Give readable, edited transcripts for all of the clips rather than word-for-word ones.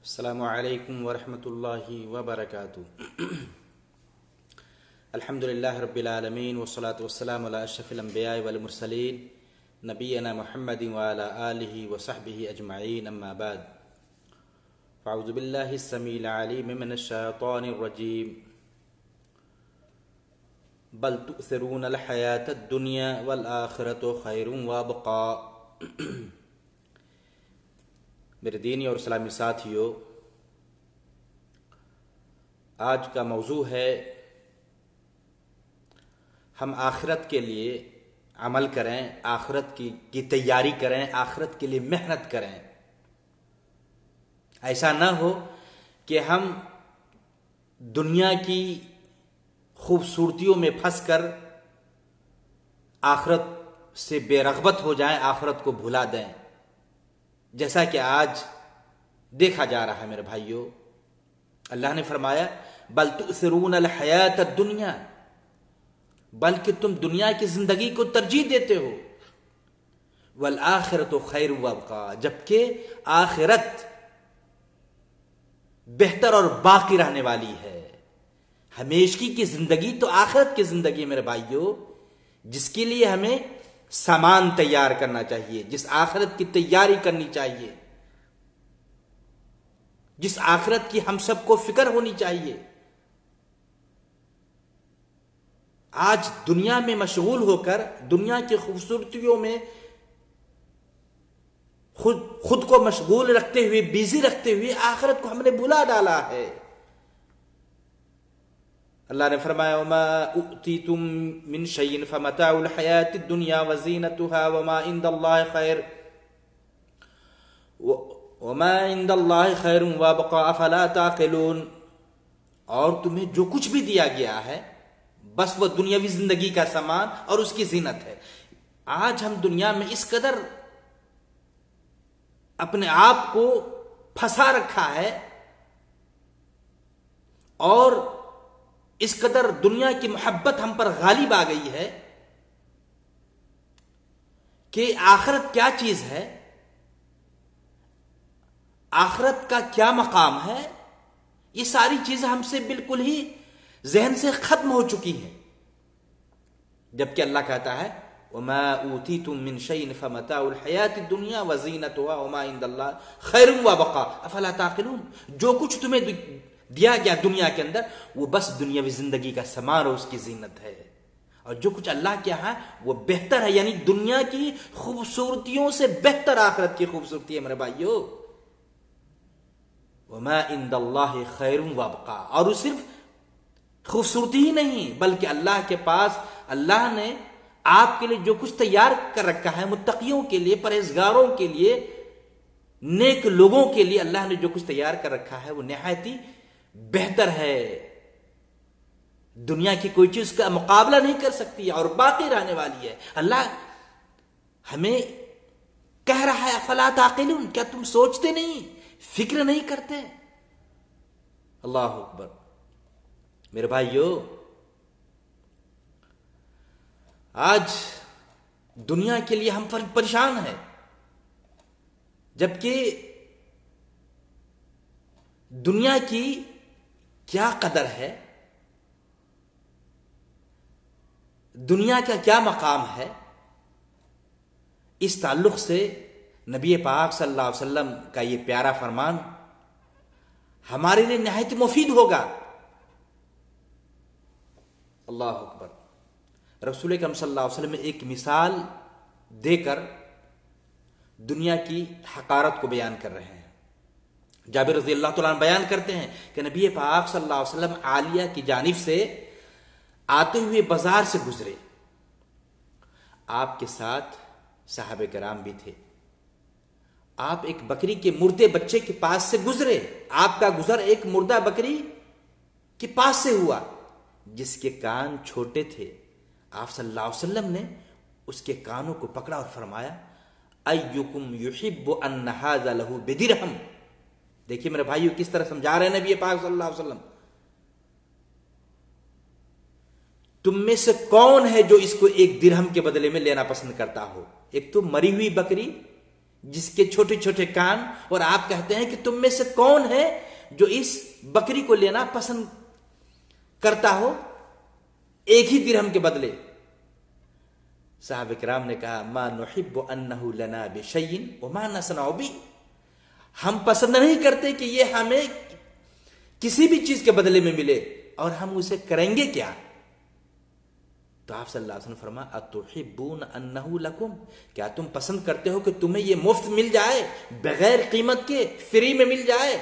السلام علیکم ورحمۃ اللہ وبرکاتہ۔ الحمدللہ رب العالمین والصلاة والسلام علی اشرف الانبیاء والمرسلین نبینا محمد وعلی آلہ وصحبہ اجمعین، اما بعد فاعوذ باللہ السمیع العلیم من الشیطان الرجیم۔ بل تؤثرون الحیاة الدنیا والآخرۃ خیر وابقیٰ۔ میرے دینی اور اسلامی ساتھیوں، آج کا موضوع ہے ہم آخرت کے لیے عمل کریں، آخرت کی تیاری کریں، آخرت کے لیے محنت کریں۔ ایسا نہ ہو کہ ہم دنیا کی خوبصورتیوں میں پھنس کر آخرت سے بے رغبت ہو جائیں، آخرت کو بھلا دیں، جیسا کہ آج دیکھا جا رہا ہے۔ میرے بھائیوں، اللہ نے فرمایا بل تؤثرون الحیات الدنیا، بلکہ تم دنیا کی زندگی کو ترجیح دیتے ہو، والآخرۃ خیر وابقیٰ، جبکہ آخرت بہتر اور باقی رہنے والی ہے۔ ہمیشگی کی زندگی تو آخرت کی زندگی میرے بھائیوں، جس کے لیے ہمیں سامان تیار کرنا چاہیے، جس آخرت کی تیاری کرنی چاہیے، جس آخرت کی ہم سب کو فکر ہونی چاہیے۔ آج دنیا میں مشغول ہو کر، دنیا کی خوبصورتیوں میں خود کو مشغول رکھتے ہوئے، بیزی رکھتے ہوئے آخرت کو ہم نے بھلا ڈالا ہے۔ اللہ نے فرمایا وما اوتیتم من شیء فمتاع الحیاۃ الدنیا وزینتها وما عند اللہ خیر وابقیٰ افلا تعقلون۔ اور تمہیں جو کچھ بھی دیا گیا ہے بس وہ دنیاوی زندگی کا سامان اور اس کی زینت ہے۔ آج ہم دنیا میں اس قدر اپنے آپ کو پھنسا رکھا ہے اور اس قدر دنیا کی محبت ہم پر غالب آ گئی ہے کہ آخرت کیا چیز ہے، آخرت کا کیا مقام ہے، یہ ساری چیزیں ہم سے بالکل ہی ذہن سے ختم ہو چکی ہیں۔ جبکہ اللہ کہتا ہے وما اوتیتم من شیء فمتاع الحیاۃ الدنیا وزینتها وما عند اللہ خیر وابقیٰ افلا تعقلون۔ جو کچھ تمہیں دیا گیا دنیا کے اندر وہ بس دنیاوی زندگی کا سامان اور اس کی زینت ہے، اور جو کچھ اللہ کے یہاں وہ بہتر ہے، یعنی دنیا کی خوبصورتیوں سے بہتر آخرت کی خوبصورتی ہے میرے بھائیوں۔ وما عند اللہ خیر وابقیٰ، اور وہ صرف خوبصورتی ہی نہیں بلکہ اللہ کے پاس اللہ نے آپ کے لیے جو کچھ تیار کر رکھا ہے، متقیوں کے لیے، پرہیزگاروں کے لیے، نیک لوگوں کے لیے اللہ نے جو کچھ تیار کر رکھا ہے وہ نہایت ہی بہتر ہے۔ دنیا کی کوئی چیز کا مقابلہ نہیں کر سکتی اور باقی رہنے والی ہے۔ اللہ ہمیں کہہ رہا ہے افلا تعقلون، کیا تم سوچتے نہیں، فکر نہیں کرتے؟ اللہ اکبر۔ میرے بھائیو، آج دنیا کے لیے ہم پریشان ہیں، جبکہ دنیا کی کیا قدر ہے، دنیا کا کیا مقام ہے، اس تعلق سے نبی پاک صلی اللہ علیہ وسلم کا یہ پیارا فرمان ہمارے لیے نہایت مفید ہوگا۔ اللہ اکبر۔ رسول اکرم صلی اللہ علیہ وسلم ایک مثال دے کر دنیا کی حقارت کو بیان کر رہے ہیں۔ جابر رضی اللہ تعالیٰ عنہ بیان کرتے ہیں کہ نبی پاک صلی اللہ علیہ وسلم عالیہ کی جانب سے آتے ہوئے بازار سے گزرے، آپ کے ساتھ صحابہ کرام بھی تھے۔ آپ ایک بکری کے مردے بچے کے پاس سے گزرے، آپ کا گزر ایک مردہ بکری کے پاس سے ہوا جس کے کان چھوٹے تھے۔ آپ صلی اللہ علیہ وسلم نے اس کے کانوں کو پکڑا اور فرمایا ایکم یحب ان ھذا لہ بدرہم۔ دیکھیے میرے بھائیو کس طرح سمجھا رہے ہیں نبی پاک صلی اللہ علیہ وسلم، تم میں سے کون ہے جو اس کو ایک درہم کے بدلے میں لینا پسند کرتا ہو؟ ایک تو مری ہوئی بکری جس کے چھوٹے چھوٹے کان، اور آپ کہتے ہیں کہ تم میں سے کون ہے جو اس بکری کو لینا پسند کرتا ہو ایک ہی درہم کے بدلے؟ صحابہ کرام نے کہا ما نحب انہ لنا بشیء وما نصنع به، ہم پسند نہیں کرتے کہ یہ ہمیں کسی بھی چیز کے بدلے میں ملے، اور ہم اسے کریں گے کیا؟ تو آپ صلی اللہ علیہ وسلم فرما اتحبون انہ لکم، کیا تم پسند کرتے ہو کہ تمہیں یہ مفت مل جائے، بغیر قیمت کے، فری میں مل جائے؟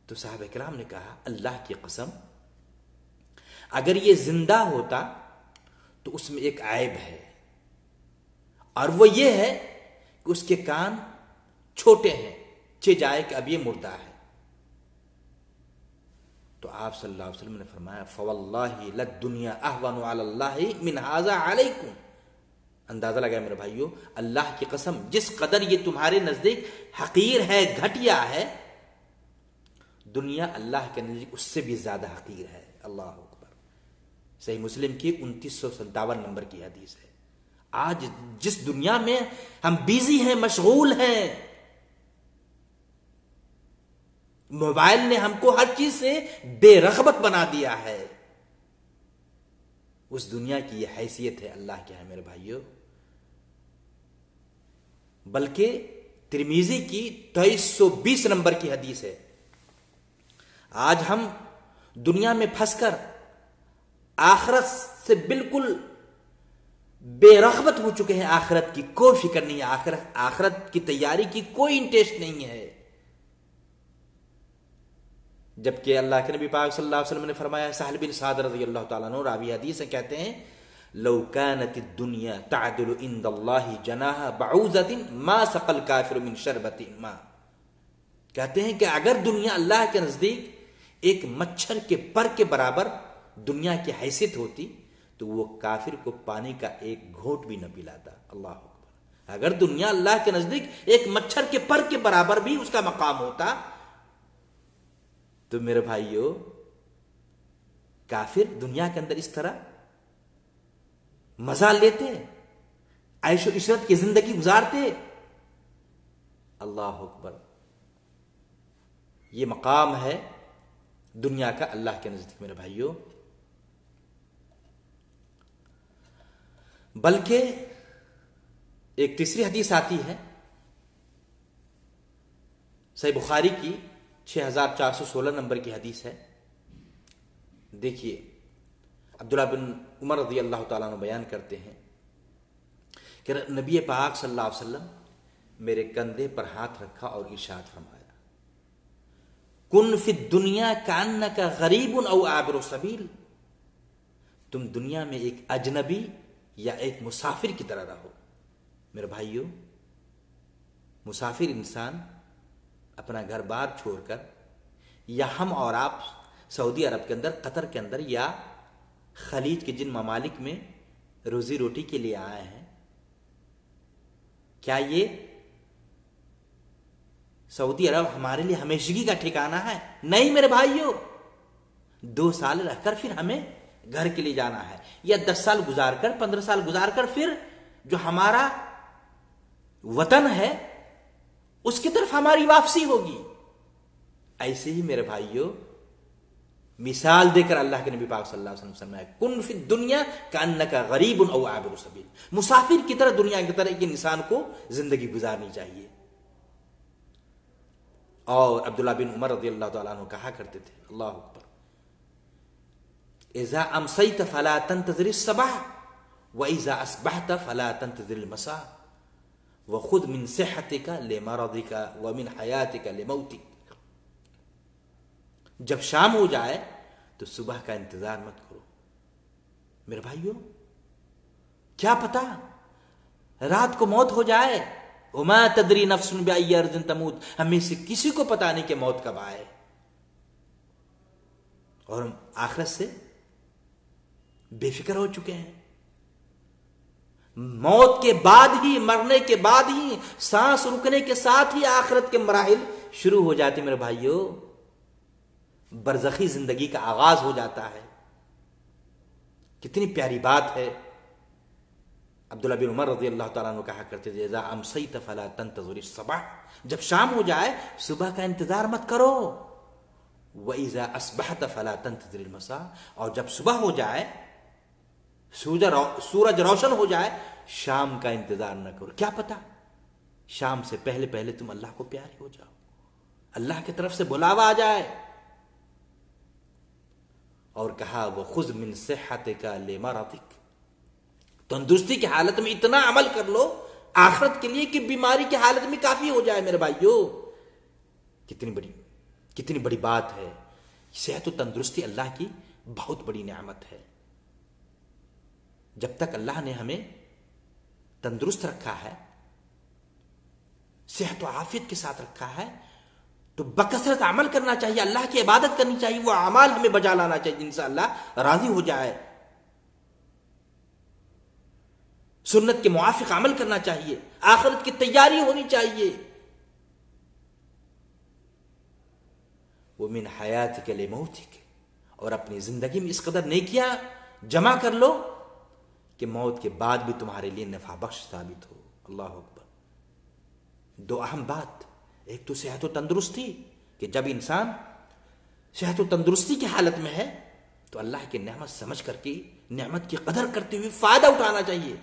تو صحابہ کرام نے کہا اللہ کی قسم، اگر یہ زندہ ہوتا تو اس میں ایک عیب ہے، اور وہ یہ ہے کہ اس کے کان چھوٹے ہیں، چہ جائے کہ اب یہ مردہ ہے۔ تو آپ صلی اللہ علیہ وسلم نے فرمایا فواللہ للدنیا اہون علی اللہ من ھذا علیکم، اندازہ لگا میرے بھائیو، اللہ کی قسم جس قدر یہ تمہارے نزدیک حقیر ہے، گھٹیا ہے، دنیا اللہ کے نزدیک اس سے بھی زیادہ حقیر ہے۔ اللہ اکبر۔ صحیح مسلم کی 2957 نمبر کی حدیث ہے۔ آج جس دنیا میں ہم بیزی ہیں، مشغول ہیں، موبائل نے ہم کو ہر چیز سے بے رغبت بنا دیا ہے، اس دنیا کی یہ حیثیت ہے اللہ کے ہے میرے بھائیو۔ بلکہ ترمذی کی 2320 نمبر کی حدیث ہے۔ آج ہم دنیا میں پھنس کر آخرت سے بالکل بے رغبت ہو چکے ہیں، آخرت کی کوئی فکر نہیں ہے، آخرت کی تیاری کی کوئی انٹرسٹ نہیں ہے، جبکہ اللہ کے نبی پاک صلی اللہ علیہ وسلم نے فرمایا، سہل بن سعد رضی اللہ تعالیٰ عنہ راوی حدیث ہیں، کہتے ہیں لو كانت الدنيا تعدل عند الله جناح بعوضة ما سقى الكافر من شربة ماء، کہتے ہیں کہ اگر دنیا اللہ کے نزدیک ایک مچھر کے پر کے برابر دنیا کی حیثیت ہوتی تو وہ کافر کو پانی کا ایک گھونٹ بھی نہ پلاتا۔ اللہ اکبر۔ اگر دنیا اللہ کے نزدیک ایک مچھر کے پر کے برابر بھی اس کا مقام ہوتا تو میرے بھائیو، کافر دنیا کے اندر اس طرح مزہ لیتے، عیش و عشرت کی زندگی گزارتے؟ اللہ اکبر۔ یہ مقام ہے دنیا کا اللہ کے نزدیک میرے بھائیو۔ بلکہ ایک تیسری حدیث آتی ہے، صحیح بخاری کی 6416 نمبر کی حدیث ہے۔ دیکھیے عبداللہ بن عمر رضی اللہ تعالیٰ عنہ بیان کرتے ہیں کہ نبی پاک صلی اللہ علیہ وسلم میرے کندھے پر ہاتھ رکھا اور ارشاد فرمایا، کن فی الدنیا کانک غریب او عابر سبیل، تم دنیا میں ایک اجنبی یا ایک مسافر کی طرح رہو۔ میرے بھائیو، مسافر انسان اپنا گھر بار چھوڑ کر، یا ہم اور آپ سعودی عرب کے اندر، قطر کے اندر، یا خلیج کے جن ممالک میں روزی روٹی کے لیے آئے ہیں، کیا یہ سعودی عرب ہمارے لیے ہمیشگی کا ٹھکانہ ہے؟ نہیں میرے بھائیو، 2 سال رہ کر پھر ہمیں گھر کے لیے جانا ہے، یا 10 سال گزار کر، 15 سال گزار کر پھر جو ہمارا وطن ہے اس کی طرف ہماری واپسی ہوگی۔ ایسے ہی میرے بھائیو، مثال دے کر اللہ کے نبی پاک صلی اللہ علیہ وسلم فرمایا، کن فی الدنیا کانک غریب او عابر سبیل، مسافر کی طرح دنیا کی طرح ایک انسان کو زندگی گزارنی چاہیے۔ اور عبداللہ بن عمر رضی اللہ تعالیٰ عنہ کہا کرتے تھے، اللہ اکبر، اذا امسیت فلا تنتظر الصباح واذا اصبحت فلا تنتظر المساء وخذ من صحتك لمرضك ومن حياتك لموتك، جب شام ہو جائے تو صبح کا انتظار مت کرو۔ میرے بھائیو، کیا پتا رات کو موت ہو جائے، وما تدری نفس بأي ارض تموت، ہمیں سے کسی کو پتا نہیں کہ موت کب آئے، اور ہم آخرت سے بے فکر ہو چکے ہیں۔ موت کے بعد ہی، مرنے کے بعد ہی، سانس رکنے کے ساتھ ہی آخرت کے مراحل شروع ہو جاتے میرے بھائیو، برزخی زندگی کا آغاز ہو جاتا ہے۔ کتنی پیاری بات ہے عبداللہ بن عمر رضی اللہ تعالیٰ عنہ کہا کرتے تھے اذا امسیت فلا تنتظر الصبح، جب شام ہو جائے صبح کا انتظار مت کرو، وَإِذَا أَصْبَحْتَ فَلَا تَنْتَظِرِ الْمَسَاءَ، اور جب صبح ہو جائے سورج روشن ہو جائے شام کا انتظار نہ کرو، کیا پتا شام سے پہلے پہلے تم اللہ کو پیارے ہو جاؤ، اللہ کی طرف سے بلاوا آ جائے۔ اور کہا وَخُذْ مِنْ صِحَّتِكَ لِمَرَضِكَ، تندرستی کی حالت میں اتنا عمل کر لو آخرت کے لیے کہ بیماری کی حالت میں کافی ہو جائے۔ میرے بھائیو کتنی بڑی بات ہے، صحت و تندرستی اللہ کی بہت بڑی نعمت ہے۔ جب تک اللہ نے ہمیں تندرست رکھا ہے، صحت و عافیت کے ساتھ رکھا ہے، تو بکثرت عمل کرنا چاہیے، اللہ کی عبادت کرنی چاہیے، وہ اعمال ہمیں بجا لانا چاہیے جن سے اللہ راضی ہو جائے، سنت کے موافق عمل کرنا چاہیے، آخرت کی تیاری ہونی چاہیے۔ وَمِنْ حَيَاتِكَ لِمَوْتِكَ، اور اپنی زندگی میں اس قدر نیکیاں جمع کر لو کہ موت کے بعد بھی تمہارے لیے نفع بخش ثابت ہو۔ اللہ اکبر۔ دو اہم بات، ایک تو صحت و تندرستی، کہ جب انسان صحت و تندرستی کی حالت میں ہے تو اللہ کی نعمت سمجھ کر کے نعمت کی قدر کرتے ہوئے فائدہ اٹھانا چاہیے،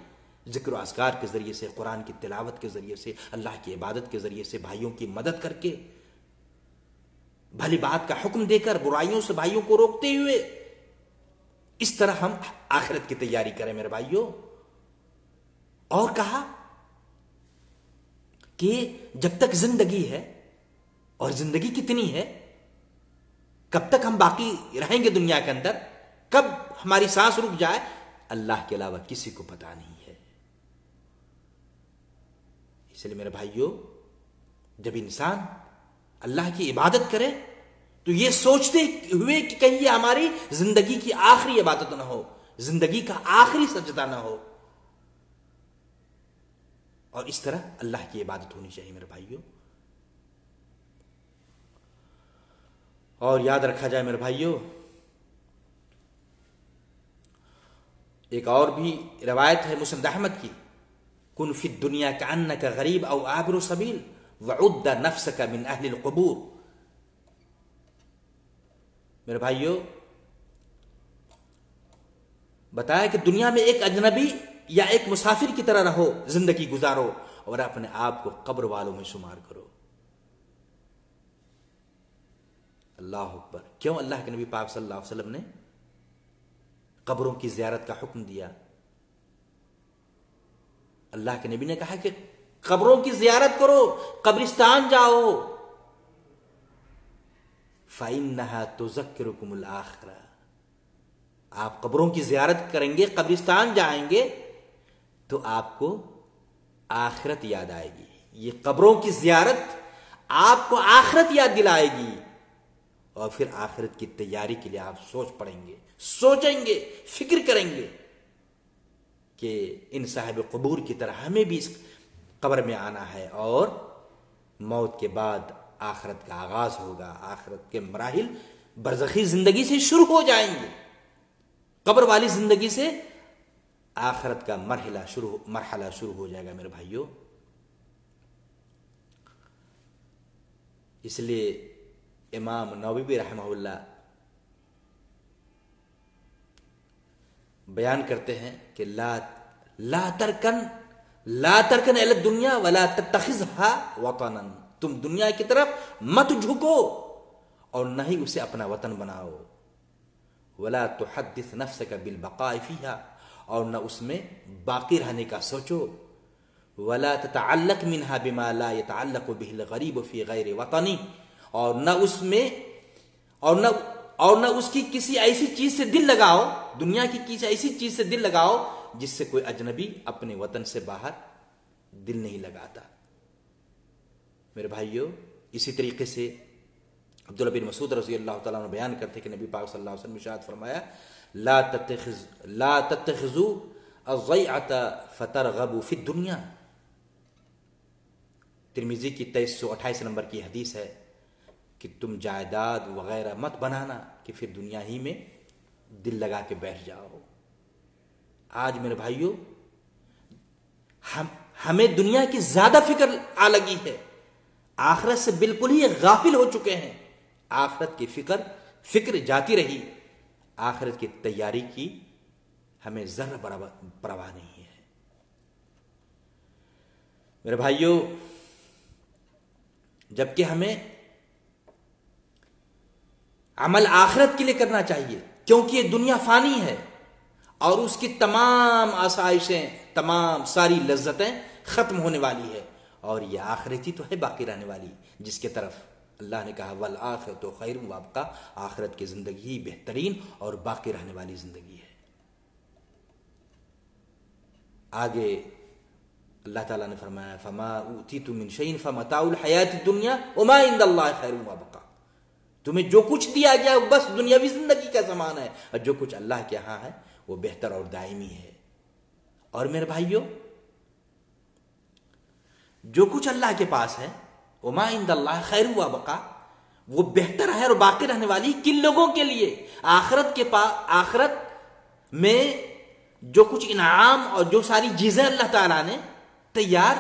ذکر و اذکار کے ذریعے سے، قرآن کی تلاوت کے ذریعے سے، اللہ کی عبادت کے ذریعے سے، بھائیوں کی مدد کر کے، بھلی بات کا حکم دے کر، برائیوں سے بھائیوں کو روکتے ہوئے، اس طرح ہم آخرت کی تیاری کریں میرے بھائیوں۔ اور کہا کہ جب تک زندگی ہے، اور زندگی کتنی ہے، کب تک ہم باقی رہیں گے دنیا کے اندر، کب ہماری سانس رک جائے، اللہ کے علاوہ کسی کو پتا نہیں ہے۔ اس لیے میرے بھائیوں، جب انسان اللہ کی عبادت کرے تو یہ سوچتے ہوئے کہ کہیں یہ ہماری زندگی کی آخری عبادت نہ ہو، زندگی کا آخری سجدہ نہ ہو، اور اس طرح اللہ کی عبادت ہونی چاہیے میرے بھائیوں۔ اور یاد رکھا جائے میرے بھائیوں، ایک اور بھی روایت ہے مسند احمد کی، کن فی الدنیا کأنک غریب او عابر سبیل وعد نفسک من اہل القبور۔ میرے بھائیوں، بتایا کہ دنیا میں ایک اجنبی یا ایک مسافر کی طرح رہو، زندگی گزارو، اور اپنے آپ کو قبر والوں میں شمار کرو۔ اللہ اکبر۔ کیوں اللہ کے نبی پاک صلی اللہ علیہ وسلم نے قبروں کی زیارت کا حکم دیا؟ اللہ کے نبی نے کہا کہ قبروں کی زیارت کرو، قبرستان جاؤ، فَإِنَّهَا تُذَكِّرُكُمُ الْآخِرَةَ، آپ قبروں کی زیارت کریں گے، قبرستان جائیں گے تو آپ کو آخرت یاد آئے گی۔ یہ قبروں کی زیارت آپ کو آخرت یاد دلائے گی، اور پھر آخرت کی تیاری کے لیے آپ سوچ پڑیں گے، سوچیں گے، فکر کریں گے کہ ان صاحب قبور کی طرح ہمیں بھی اس قبر میں آنا ہے، اور موت کے بعد آخرت کا آغاز ہوگا، آخرت کے مراحل برزخی زندگی سے شروع ہو جائیں گے، قبر والی زندگی سے آخرت کا مرحلہ شروع ہو جائے گا میرے بھائیوں۔ اس لیے امام نووی رحمہ اللہ بیان کرتے ہیں کہ لا ترکن الی الدنیا ولا تتخذها وطنا، تم دنیا کی طرف مت جھکو اور نہ ہی اسے اپنا وطن بناؤ، ولا تحدث نفسك بالبقاء فيها، اور نہ اس میں باقی رہنے کا سوچو، ولا تتعلق منها بما لا يتعلق به الغریب في غیر وطنی، اور نہ اس میں اور نہ اس کی کسی ایسی چیز سے دل لگاؤ، دنیا کی کسی ایسی چیز سے دل لگاؤ جس سے کوئی اجنبی اپنے وطن سے باہر دل نہیں لگاتا۔ میرے بھائیوں، اسی طریقے سے عبداللہ بن مسعود رضی اللہ تعالیٰ عنہ بیان کرتے کہ نبی پاک صلی اللہ علیہ وسلم نے ارشاد فرمایا لا تتخذوا الضیعة فترغبوا فی الدنیا۔ ترمذی کی 2328 نمبر کی حدیث ہے کہ تم جائیداد وغیرہ مت بنانا کہ پھر دنیا ہی میں دل لگا کے بیٹھ جاؤ۔ آج میرے بھائیوں ہمیں دنیا کی زیادہ فکر آ لگی ہے، آخرت سے بالکل ہی غافل ہو چکے ہیں۔ آخرت کی فکر جاتی رہی، آخرت کی تیاری کی ہمیں ذرہ پرواہ نہیں ہے۔ میرے بھائیوں، جبکہ ہمیں عمل آخرت کے لیے کرنا چاہیے، کیونکہ یہ دنیا فانی ہے اور اس کی تمام آسائشیں، تمام ساری لذتیں ختم ہونے والی ہے، اور یہ آخرتی تو ہے باقی رہنے والی، جس کے طرف اللہ نے کہا والآخرۃ خیر وابقیٰ، آخرت کی زندگی ہی بہترین اور باقی رہنے والی زندگی ہے۔ آگے اللہ تعالیٰ نے فرمایا فما اوتیتم من شیء فمتاع الحیات الدنیا وما عند اللہ خیر وابقیٰ، تمہیں جو کچھ دیا گیا بس دنیاوی زندگی کا سامان ہے، اور جو کچھ اللہ کے ہاں ہے وہ بہتر اور دائمی ہے۔ اور میرے بھائیوں، جو کچھ اللہ کے پاس ہے وما عند اللہ خیر وابقیٰ، وہ بہتر ہے اور باقی رہنے والی کن لوگوں کے لیے؟ آخرت میں جو کچھ انعام اور جو ساری چیزیں اللہ تعالیٰ نے تیار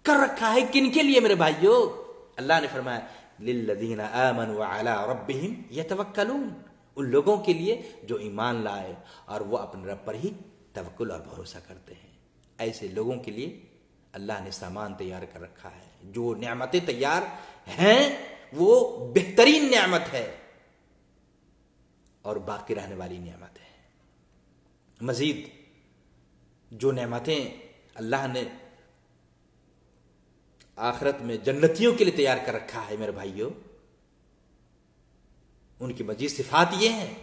کر رکھا ہے، کن کے لیے میرے بھائیوں؟ اللہ نے فرمایا للذین آمنوا وعلی ربہم یتوکلون، ان لوگوں کے لیے جو ایمان لائے اور وہ اپنے رب پر ہی توکل اور بھروسہ کرتے ہیں۔ ایسے لوگوں کے لیے اللہ نے سامان تیار کر رکھا ہے، جو نعمتیں تیار ہیں وہ بہترین نعمت ہے اور باقی رہنے والی نعمت ہے۔ مزید جو نعمتیں اللہ نے آخرت میں جنتیوں کے لیے تیار کر رکھا ہے میرے بھائیوں، ان کی مزید صفات یہ ہیں،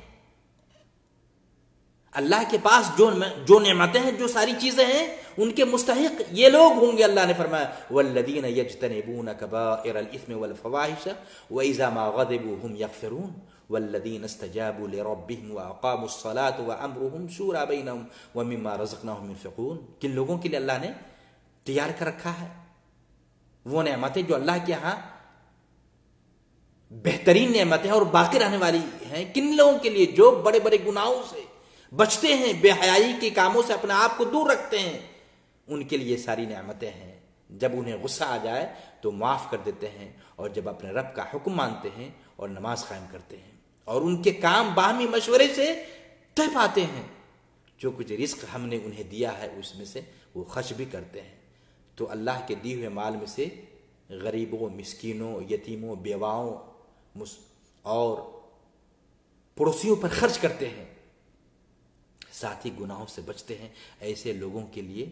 اللہ کے پاس جو نعمتیں ہیں، جو ساری چیزیں ہیں، ان کے مستحق یہ لوگ ہوں گے۔ اللہ نے فرمایا والذین یجتنبون کبائر الاثم والفواحش واذا ما غضبوا هم یغفرون والذین استجابوا لربهم واقاموا الصلاة وامرهم شورى بینهم ومما رزقناهم ينفقون، کن لوگوں کے لیے اللہ نے تیار کر رکھا ہے وہ نعمتیں جو اللہ کے ہاں بہترین نعمتیں اور باقی رہنے والی ہیں، کن لوگوں کے لیے؟ جو بڑے بڑے گناہوں سے بچتے ہیں، بے حیائی کے کاموں سے اپنے آپ کو دور رکھتے ہیں، ان کے لیے ساری نعمتیں ہیں۔ جب انہیں غصہ آ جائے تو معاف کر دیتے ہیں، اور جب اپنے رب کا حکم مانتے ہیں اور نماز قائم کرتے ہیں، اور ان کے کام باہمی مشورے سے طے پاتے ہیں، جو کچھ رزق ہم نے انہیں دیا ہے اس میں سے وہ خرچ بھی کرتے ہیں، تو اللہ کے دیے ہوئے مال میں سے غریبوں، مسکینوں، یتیموں، بیواؤں اور پڑوسیوں پر خرچ کرتے ہیں، ساتھ ہی گناہوں سے بچتے ہیں۔ ایسے لوگوں کے لیے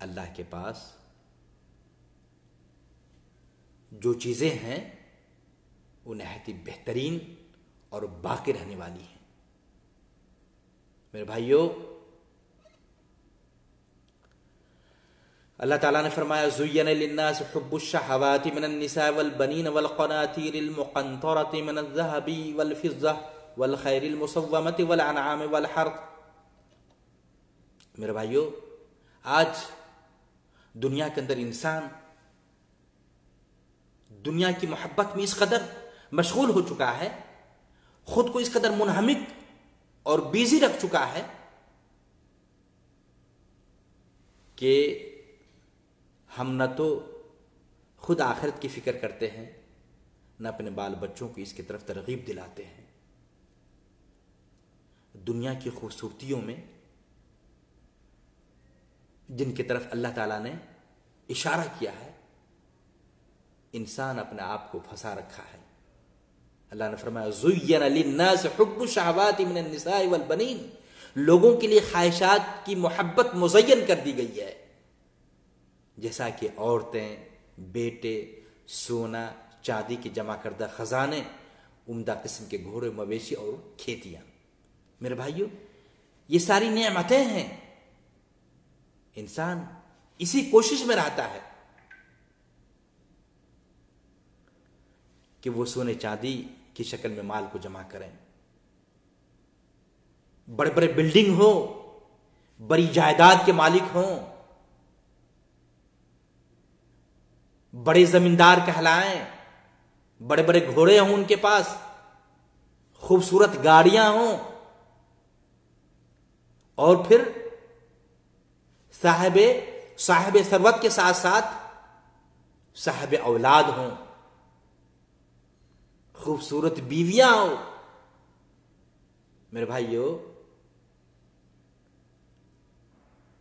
اللہ کے پاس جو چیزیں ہیں وہ نہایت ہی بہترین اور باقی رہنے والی ہیں۔ میرے بھائیوں، اللہ تعالیٰ نے فرمایا زُيِّنَ لِلنَّاسِ حُبُّ الشَّهَوَاتِ مِنَ النِّسَاءِ وَالْبَنِينَ وَالْقَنَاطِيرِ الْمُقَنطَرَةِ مِنَ الذَّهَبِ وَالْفِضَّةِ وَالْخَيْلِ الْمُسَوَّمَةِ وَالْأَنْعَامِ وَالْحَرْثِ۔ میرے بھائیوں، آج دنیا کے اندر انسان دنیا کی محبت میں اس قدر مشغول ہو چکا ہے، خود کو اس قدر منہمک اور بیزی رکھ چکا ہے کہ ہم نہ تو خود آخرت کی فکر کرتے ہیں، نہ اپنے بال بچوں کو اس کی طرف ترغیب دلاتے ہیں۔ دنیا کی خوبصورتیوں میں جن کی طرف اللہ تعالیٰ نے اشارہ کیا ہے، انسان اپنے آپ کو پھنسا رکھا ہے۔ اللہ نے فرمایا زُيِّنَ لِلنَّاسِ حُبُّ الشَّهَوَاتِ مِنَ النِّسَاءِ وَالْبَنِينَ، لوگوں کے لیے خواہشات کی محبت مزین کر دی گئی ہے، جیسا کہ عورتیں، بیٹے، سونا چاندی کی جمع کردہ خزانے، عمدہ قسم کے گھوڑے، مویشی اور کھیتیاں۔ میرے بھائیوں، یہ ساری نعمتیں ہیں، انسان اسی کوشش میں رہتا ہے کہ وہ سونے چاندی کی شکل میں مال کو جمع کریں، بڑے بڑے بلڈنگ ہوں، بڑی جائیداد کے مالک ہوں، بڑے زمیندار کہلائیں، بڑے بڑے گھوڑے ہوں ان کے پاس، خوبصورت گاڑیاں ہوں، اور پھر صاحب ثروت کے ساتھ ساتھ صاحب اولاد ہوں، خوبصورت بیویاں ہوں۔ میرے بھائیو،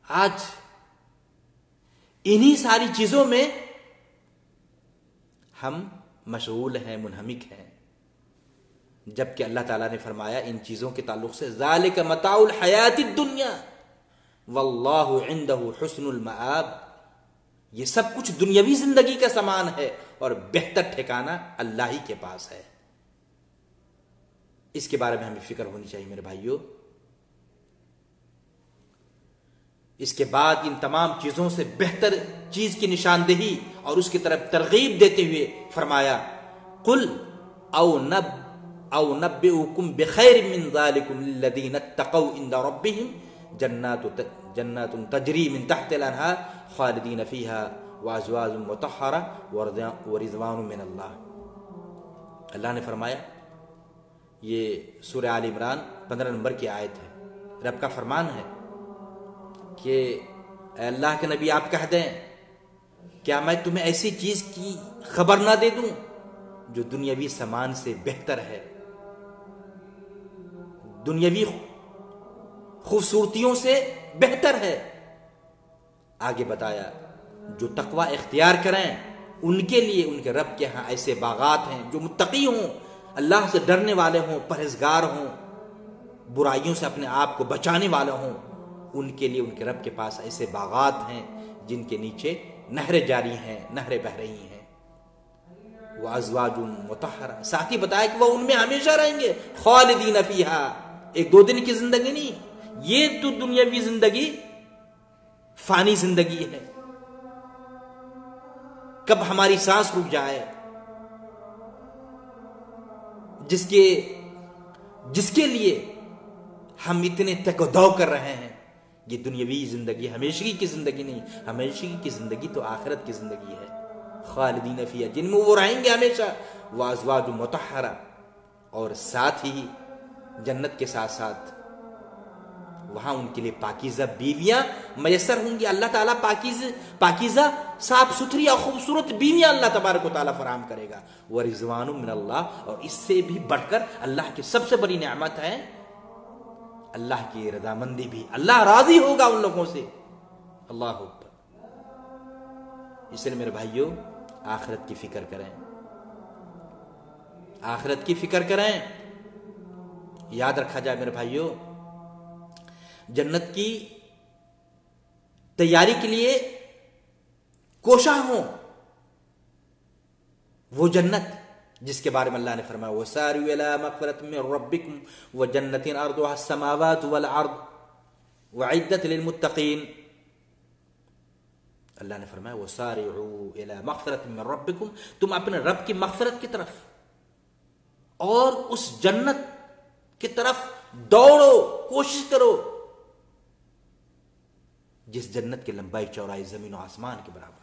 آج انہی ساری چیزوں میں ہم مشغول ہیں، منہمک ہیں، جبکہ اللہ تعالیٰ نے فرمایا ان چیزوں کے تعلق سے ذالک متاع الحیات الدنیا واللہ عندہ حسن المآب، یہ سب کچھ دنیاوی زندگی کا سامان ہے اور بہتر ٹھکانہ اللہ ہی کے پاس ہے۔ اس کے بارے میں ہمیں فکر ہونی چاہیے میرے بھائیوں۔ اس کے بعد ان تمام چیزوں سے بہتر چیز کی نشاندہی اور اس کی طرف ترغیب دیتے ہوئے فرمایا قل او نبئکم بخیر من ذالکم للذین اتقوا عند ربہم جنات تجری من تحت الانہار خالدین فیہا وازواج مطہرہ ورضوان من اللہ۔ اللہ نے فرمایا، یہ سورہ آل عمران 15 نمبر کی آیت ہے، رب کا فرمان ہے کہ اے اللہ کے نبی آپ کہہ دیں، کیا میں تمہیں ایسی چیز کی خبر نہ دے دوں جو دنیاوی سامان سے بہتر ہے، دنیاوی خوبصورتیوں سے بہتر ہے؟ آگے بتایا جو تقوی اختیار کریں ان کے لیے ان کے رب کے ہاں ایسے باغات ہیں، جو متقی ہوں، اللہ سے ڈرنے والے ہوں، پرہیزگار ہوں، برائیوں سے اپنے آپ کو بچانے والے ہوں، ان کے لیے ان کے رب کے پاس ایسے باغات ہیں جن کے نیچے نہریں جاری ہیں، نہریں بہہ رہی ہیں۔ وازواج مطہرہ، ساتھ ہی بتایا کہ وہ ان میں ہمیشہ رہیں گے، خالدین فیہا، ایک دو دن کی زندگی نہیں، یہ تو دنیاوی زندگی فانی زندگی ہے، کب ہماری سانس رک جائے، جس کے لیے ہم اتنے تک و دو کر رہے ہیں۔ یہ دنیاوی زندگی ہمیشگی کی زندگی نہیں، ہمیشگی کی زندگی تو آخرت کی زندگی ہے، خالدین فیہا، جن میں وہ رہیں گے ہمیشہ، وازواج مطہرہ، اور ساتھ ہی جنت کے ساتھ ساتھ وہاں ان کے لیے پاکیزہ بیویاں میسر ہوں گی۔ اللہ تعالیٰ پاکیزہ صاف ستھری اور خوبصورت بیویاں اللہ تبارک و تعالیٰ فراہم کرے گا، ورضوان من اللہ، اور اس سے بھی بڑھ کر اللہ کی سب سے بڑی نعمت ہے اللہ کی رضامندی بھی، اللہ راضی ہوگا ان لوگوں سے۔ اللہ اکبر۔ اس لیے میرے بھائیوں، آخرت کی فکر کریں، آخرت کی فکر کریں۔ یاد رکھا جائے میرے بھائیوں، جنت کی تیاری کے لیے کوشاں ہوں، وہ جنت جس کے بارے میں اللہ نے فرمایا وَسَارِعُوا إِلَىٰ مَغْفِرَةٍ مِّن رَّبِّكُمْ وَجَنَّةٍ عَرْضُهَا السَّمَاوَاتُ وَالْأَرْضُ وَأُعِدَّتْ لِلْمُتَّقِينَ۔ اللہ نے فرمایا وَسَارِعُوا إِلَىٰ مَغْفِرَةٍ مِّن رَّبِّكُمْ، تم اپنے رب کی مغفرت کی طرف اور اس جنت کی طرف دوڑو، کوشش کرو، جس جنت کی لمبائی چوڑائی زمین و آسمان کے برابر ہے،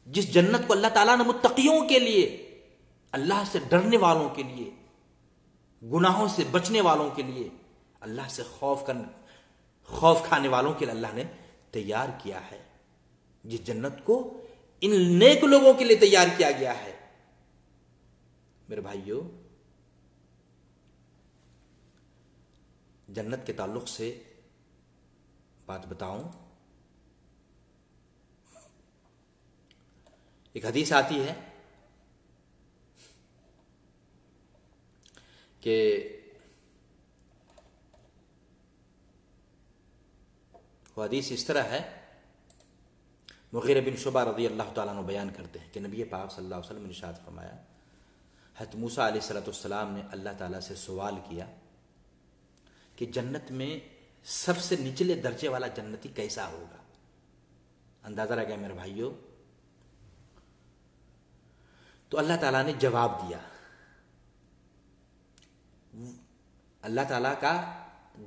جس جنت کو اللہ تعالیٰ نے متقیوں کے لیے، اللہ سے ڈرنے والوں کے لیے، گناہوں سے بچنے والوں کے لیے، اللہ سے خوف کھانے والوں کے لیے اللہ نے تیار کیا ہے، جس جنت کو ان نیک لوگوں کے لیے تیار کیا گیا ہے۔ میرے بھائیوں، جنت کے تعلق سے بات بتاؤں، ایک حدیث آتی ہے کہ وہ حدیث اس طرح ہے، مغیرہ بن شعبہ رضی اللہ تعالیٰ عنہ بیان کرتے ہیں کہ نبی پاک صلی اللہ علیہ وسلم نے ارشاد فرمایا، حضرت موسیٰ علیہ السلام نے اللہ تعالیٰ سے سوال کیا کہ جنت میں سب سے نچلے درجے والا جنتی کیسا ہوگا؟ اندازہ لگا میرے بھائیوں، تو اللہ تعالیٰ نے جواب دیا، اللہ تعالیٰ کا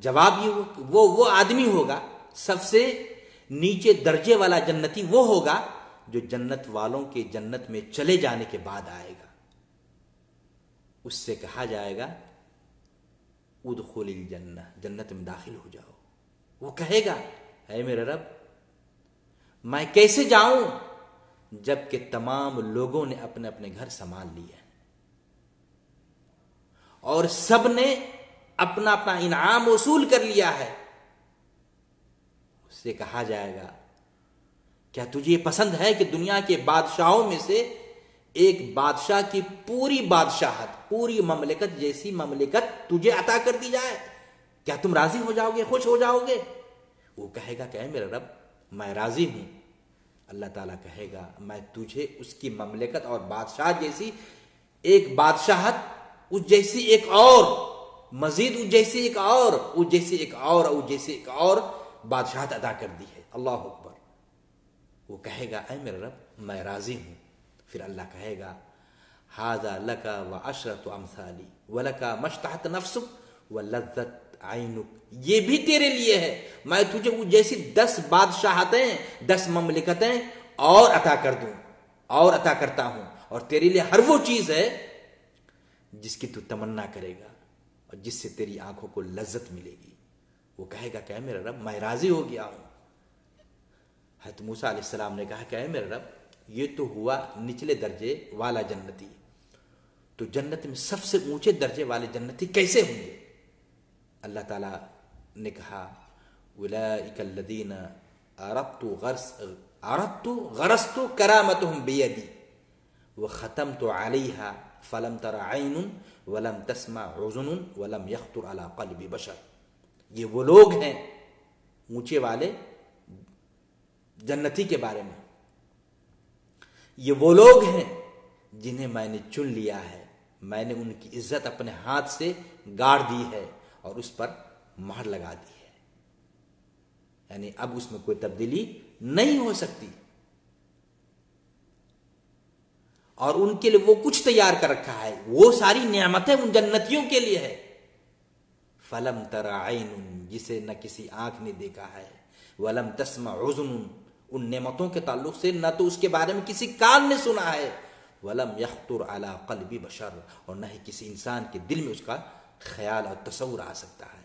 جواب یہ وہ آدمی ہوگا، سب سے نیچے درجے والا جنتی وہ ہوگا جو جنت والوں کے جنت میں چلے جانے کے بعد آئے گا، اس سے کہا جائے گا ادخل الجنہ، جنت میں داخل ہو جاؤ، وہ کہے گا اے میرے رب میں کیسے جاؤں جبکہ تمام لوگوں نے اپنے اپنے گھر سنبھال لیے ہیں اور سب نے اپنا اپنا انعام وصول کر لیا ہے. اس سے کہا جائے گا کیا تجھے یہ پسند ہے کہ دنیا کے بادشاہوں میں سے ایک بادشاہ کی پوری بادشاہت پوری مملکت جیسی مملکت تجھے عطا کر دی جائے؟ کیا تم راضی ہو جاؤ گے، خوش ہو جاؤ گے؟ وہ کہے گا کہ اے میرے رب میں راضی ہوں. اللہ تعالیٰ کہے گا میں تجھے اس کی مملکت اور بادشاہ جیسی ایک بادشاہت، اس جیسی ایک اور مزید، اس جیسی ایک اور، اس جیسی ایک اور، اس جیسی ایک اور بادشاہت عطا کر دی ہے. اللہ اکبر. وہ کہے گا اے میرے رب میں راضی ہوں. پھر اللہ کہے گا ھذا لک وعشرۃ امثالی ولک ما اشتہت نفسک ولذت عینک، یہ بھی تیرے لیے ہے. میں تجھے وہ جیسی 10 بادشاہتیں 10 مملکتیں اور عطا کر دوں اور عطا کرتا ہوں، اور تیرے لیے ہر وہ چیز ہے جس کی تو تمنا کرے گا اور جس سے تیری آنکھوں کو لذت ملے گی. وہ کہے گا کہ اے میرے رب میں راضی ہو گیا ہوں. حضرت موسیٰ علیہ السلام نے کہا کہ اے میرے رب یہ تو ہوا نچلے درجے والا جنتی، تو جنت میں سب سے اونچے درجے والے جنتی کیسے ہوں گے؟ اللہ تعالیٰ نے کہا اولئک الذین اردت غرست کرامتهم بیدی وختمت علیہا فلم تر عین ولم تسمع اذن ولم یخطر علی قلب بشر. یہ وہ لوگ ہیں اونچے والے جنتی کے بارے میں، یہ وہ لوگ ہیں جنہیں میں نے چن لیا ہے، میں نے ان کی عزت اپنے ہاتھ سے گاڑ دی ہے اور اس پر مہر لگا دی ہے، یعنی اب اس میں کوئی تبدیلی نہیں ہو سکتی. اور ان کے لیے وہ کچھ تیار کر رکھا ہے، وہ ساری نعمتیں ان جنتیوں کے لیے ہے. فلم تر عین، جسے نہ کسی آنکھ نے دیکھا ہے، ولم تسمع اذن، ان نعمتوں کے تعلق سے نہ تو اس کے بارے میں کسی کان نے سنا ہے، ولم یخطر علی قلب بشر، اور نہ ہی کسی انسان کے دل میں اس کا خیال اور تصور آ سکتا ہے.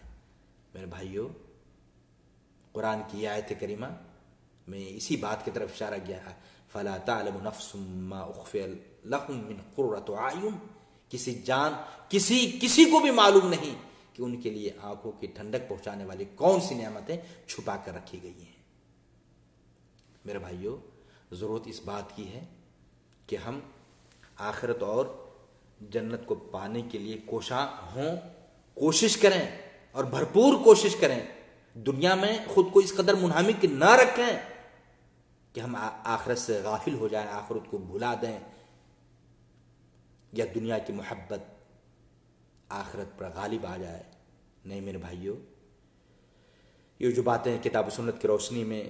میرے بھائیو، قرآن کی آیت کریمہ میں اسی بات کی طرف اشارہ کیا ہے فلا تعلم نفس ما اخفی لهم من قرۃ اعین. کسی جان کسی کو بھی معلوم نہیں کہ ان کے لیے آنکھوں کی ٹھنڈک پہنچانے والی کون سی نعمتیں چھپا کر رکھی گئی ہیں. میرے بھائیو، ضرورت اس بات کی ہے کہ ہم آخرت اور جنت کو پانے کے لیے کوشاں ہوں، کوشش کریں اور بھرپور کوشش کریں. دنیا میں خود کو اس قدر منہمک نہ رکھیں کہ ہم آخرت سے غافل ہو جائیں، آخرت کو بھلا دیں، یا دنیا کی محبت آخرت پر غالب آ جائے. نہیں میرے بھائیو، یہ جو باتیں کتاب و سنت کی روشنی میں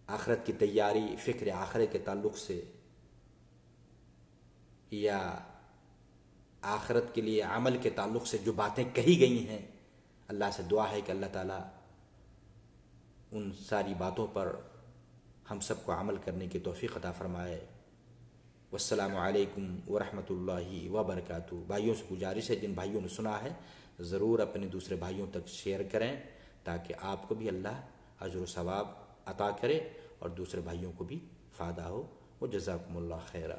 آخرت کی تیاری، فکر آخرت کے تعلق سے یا آخرت کے لیے عمل کے تعلق سے جو باتیں کہی گئی ہیں، اللہ سے دعا ہے کہ اللہ تعالیٰ ان ساری باتوں پر ہم سب کو عمل کرنے کی توفیق عطا فرمائے. والسلام علیکم ورحمۃ اللہ وبرکاتہ. بھائیوں سے گزارش ہے جن بھائیوں نے سنا ہے ضرور اپنے دوسرے بھائیوں تک شیئر کریں تاکہ آپ کو بھی اللہ اجر و ثواب عطا کرے اور دوسرے بھائیوں کو بھی فائدہ ہو. وجزاکم اللہ خیرا.